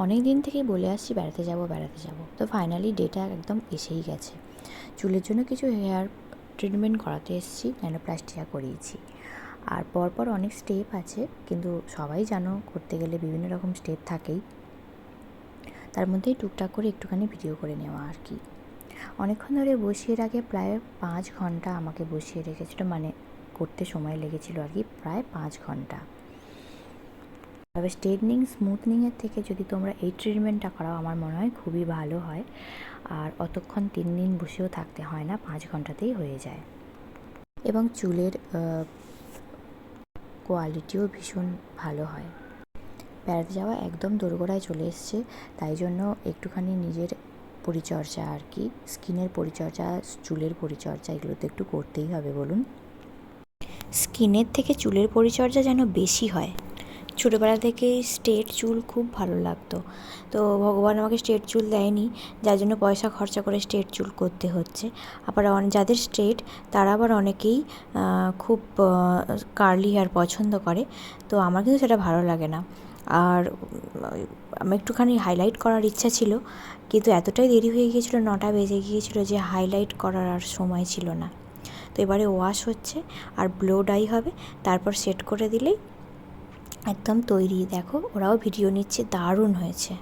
অনেক দিন থেকেই বলে আসছি বেড়াতে যাব বেড়াতে যাব, তো ফাইনালি ডেটা একদম এসেই গেছে। চুলের জন্য কিছু হেয়ার ট্রিটমেন্ট করাতে এসেছি, ন্যানোপ্লাস্টিয়া করিয়েছি। আর পরপর অনেক স্টেপ আছে, কিন্তু সবাই জানো করতে গেলে বিভিন্ন রকম স্টেপ থাকেই, তার মধ্যেই টুকটাক করে একটুখানি ভিডিও করে নেওয়া আর কি। অনেকক্ষণ ধরে বসিয়ে রাখে, প্রায় 5 ঘন্টা আমাকে বসিয়ে রেখেছিল, মানে করতে সময় লেগেছিল আর কি, প্রায় 5 ঘন্টা। তবে স্ট্রেটনিং স্মুথনিংয়ের থেকে যদি তোমরা এই ট্রিটমেন্টটা করাও আমার মনে হয় খুবই ভালো হয়। আর অতক্ষণ 3 দিন বসেও থাকতে হয় না, 5 ঘন্টাতেই হয়ে যায়। এবং চুলের কোয়ালিটিও ভীষণ ভালো হয়। বেড়াতে যাওয়া একদম দোরগোড়ায় চলে এসছে, তাই জন্য একটুখানি নিজের পরিচর্যা আর কি, স্কিনের পরিচর্যা, চুলের পরিচর্যা, এগুলো তো একটু করতেই হবে বলুন। স্কিনের থেকে চুলের পরিচর্যা যেন বেশি হয়। ছোটোবেলা থেকেই স্ট্রেট চুল খুব ভালো লাগতো, তো ভগবান আমাকে স্ট্রেট চুল দেয়নি, যার জন্য পয়সা খরচা করে স্ট্রেট চুল করতে হচ্ছে। আবার যাদের স্ট্রেট তারা আবার অনেকেই খুব কার্লি হেয়ার পছন্দ করে, তো আমার কিন্তু সেটা ভালো লাগে না। আর আমার একটুখানি হাইলাইট করার ইচ্ছা ছিল, কিন্তু এতটাই দেরি হয়ে গিয়েছিলো, 9টা বেজে গিয়েছিলো, যে হাইলাইট করার আর সময় ছিল না। তো এবারে ওয়াশ হচ্ছে আর ব্লো ডাই হবে, তারপর সেট করে দিলেই একদম তৈরি। দেখো ওরাও ভিডিও নিচ্ছে, দারুণ হয়েছে।